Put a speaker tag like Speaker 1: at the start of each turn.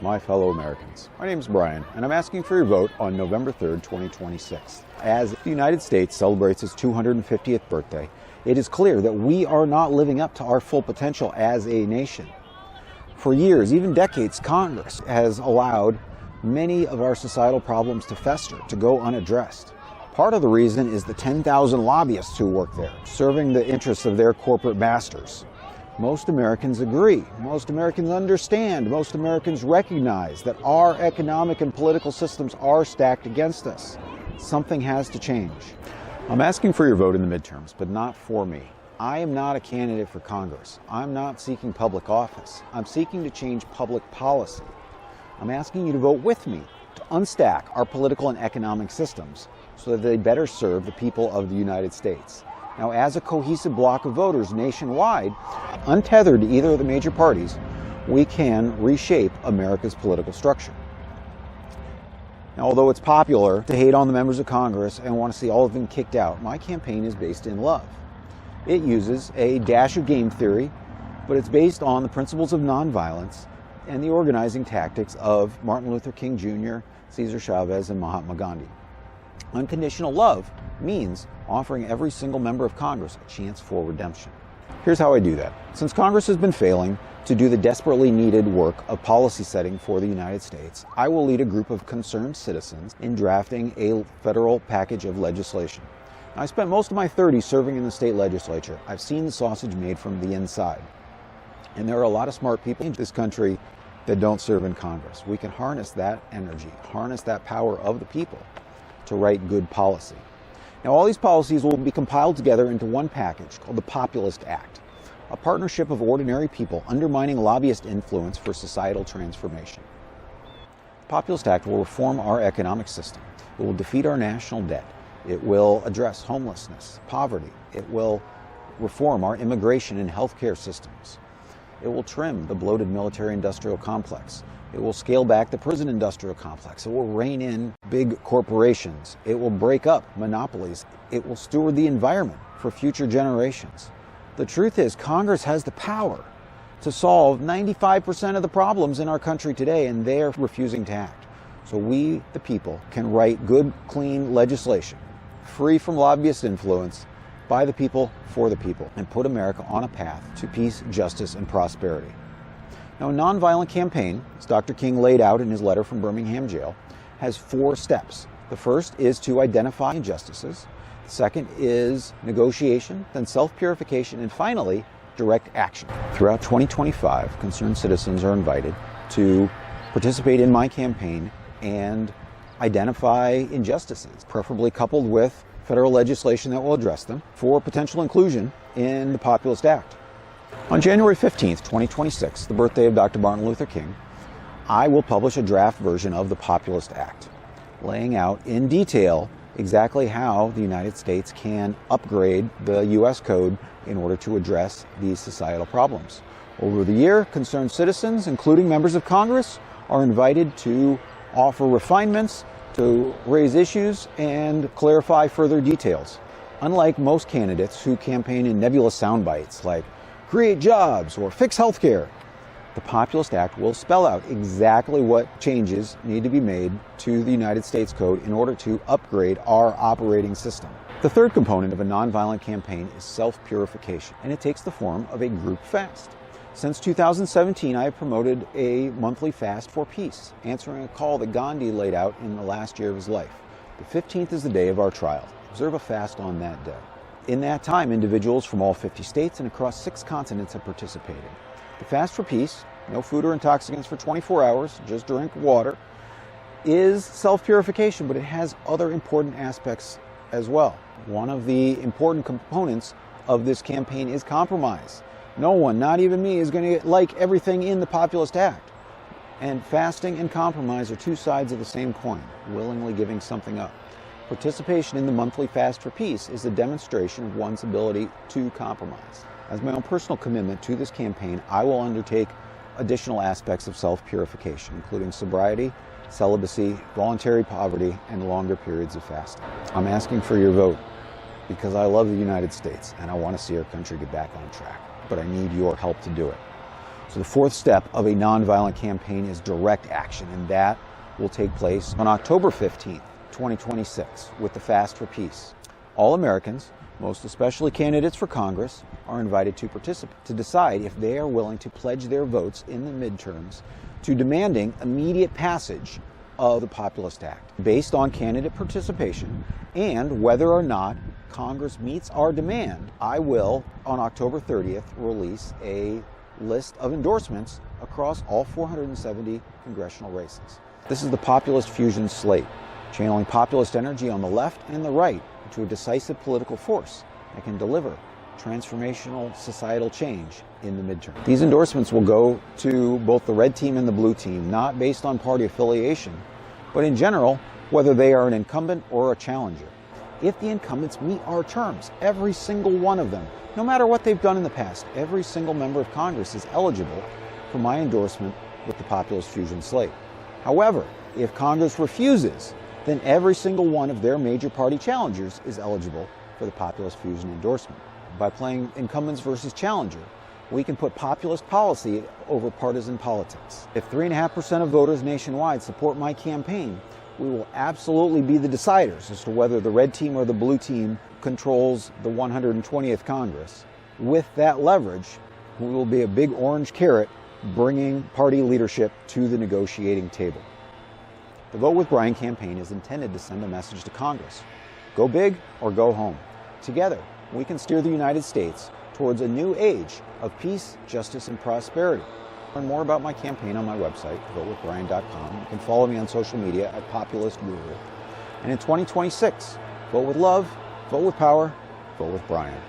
Speaker 1: my fellow Americans. My name is Brian, and I'm asking for your vote on November 3rd, 2026. As the United States celebrates its 250th birthday, it is clear that we are not living up to our full potential as a nation. For years, even decades, Congress has allowed many of our societal problems to fester, to go unaddressed. Part of the reason is the 10,000 lobbyists who work there, serving the interests of their corporate masters. Most Americans agree, most Americans understand, most Americans recognize that our economic and political systems are stacked against us. Something has to change. I'm asking for your vote in the midterms, but not for me. I am not a candidate for Congress. I'm not seeking public office. I'm seeking to change public policy. I'm asking you to vote with me to unstack our political and economic systems so that they better serve the people of the United States. Now, as a cohesive bloc of voters nationwide, untethered to either of the major parties, we can reshape America's political structure. Now, although it's popular to hate on the members of Congress and want to see all of them kicked out, my campaign is based in love. It uses a dash of game theory, but it's based on the principles of nonviolence and the organizing tactics of Martin Luther King Jr., Cesar Chavez, and Mahatma Gandhi. Unconditional love means offering every single member of Congress a chance for redemption. Here's how I do that. Since Congress has been failing to do the desperately needed work of policy setting for the United States, I will lead a group of concerned citizens in drafting a federal package of legislation. Now, I spent most of my 30s serving in the state legislature. I've seen the sausage made from the inside. And there are a lot of smart people in this country that don't serve in Congress. We can harness that energy, harness that power of the people to write good policy. Now, all these policies will be compiled together into one package called the Populist Act, a partnership of ordinary people undermining lobbyist influence for societal transformation. The Populist Act will reform our economic system. It will defeat our national debt. It will address homelessness, poverty. It will reform our immigration and healthcare systems. It will trim the bloated military-industrial complex. It will scale back the prison-industrial complex. It will rein in big corporations. It will break up monopolies. It will steward the environment for future generations. The truth is, Congress has the power to solve 95% of the problems in our country today, and they are refusing to act. So we, the people, can write good, clean legislation, free from lobbyist influence, by the people, for the people, and put America on a path to peace, justice, and prosperity. Now, a nonviolent campaign, as Dr. King laid out in his letter from Birmingham jail, has 4 steps. The first is to identify injustices. The second is negotiation, then self-purification, and finally, direct action. Throughout 2025, concerned citizens are invited to participate in my campaign and identify injustices, preferably coupled with federal legislation that will address them, for potential inclusion in the Populist Act. On January 15th, 2026, the birthday of Dr. Martin Luther King, I will publish a draft version of the Populist Act, laying out in detail exactly how the United States can upgrade the U.S. Code in order to address these societal problems. Over the year, concerned citizens, including members of Congress, are invited to offer refinements, to raise issues, and clarify further details. Unlike most candidates who campaign in nebulous sound bites like create jobs or fix healthcare, the Populist Act will spell out exactly what changes need to be made to the United States Code in order to upgrade our operating system. The third component of a nonviolent campaign is self-purification, and it takes the form of a group fast. Since 2017, I have promoted a monthly fast for peace, answering a call that Gandhi laid out in the last year of his life. The 15th is the day of our trial. Observe a fast on that day. In that time, individuals from all 50 states and across 6 continents have participated. The fast for peace, no food or intoxicants for 24 hours, just drink water, is self-purification, but it has other important aspects as well. One of the important components of this campaign is compromise. No one, not even me, is going to like everything in the Populist Act. And fasting and compromise are 2 sides of the same coin, willingly giving something up. Participation in the monthly fast for peace is a demonstration of one's ability to compromise. As my own personal commitment to this campaign, I will undertake additional aspects of self-purification, including sobriety, celibacy, voluntary poverty, and longer periods of fasting. I'm asking for your vote because I love the United States and I want to see our country get back on track, but I need your help to do it. So the fourth step of a nonviolent campaign is direct action, and that will take place on October 15th, 2026, with the Fast for Peace. All Americans, most especially candidates for Congress, are invited to participate to decide if they are willing to pledge their votes in the midterms to demanding immediate passage of the Populist Act based on candidate participation and whether or not Congress meets our demand. I will, on October 30th, release a list of endorsements across all 470 congressional races. This is the Populist Fusion slate, channeling populist energy on the left and the right into a decisive political force that can deliver transformational societal change in the midterm. These endorsements will go to both the red team and the blue team, not based on party affiliation, but in general, whether they are an incumbent or a challenger. If the incumbents meet our terms, every single one of them, no matter what they've done in the past, every single member of Congress is eligible for my endorsement with the Populist Fusion slate. However, if Congress refuses, then every single one of their major party challengers is eligible for the Populist Fusion endorsement. By playing incumbents versus challenger, we can put populist policy over partisan politics. If 3.5% of voters nationwide support my campaign, we will absolutely be the deciders as to whether the red team or the blue team controls the 120th Congress. With that leverage, we will be a big orange carrot bringing party leadership to the negotiating table. The Vote with Brian campaign is intended to send a message to Congress. Go big or go home. Together, we can steer the United States towards a new age of peace, justice, and prosperity. Learn more about my campaign on my website, votewithbrian.com. You can follow me on social media at Populist Guru. And in 2026, vote with love, vote with power, vote with Brian.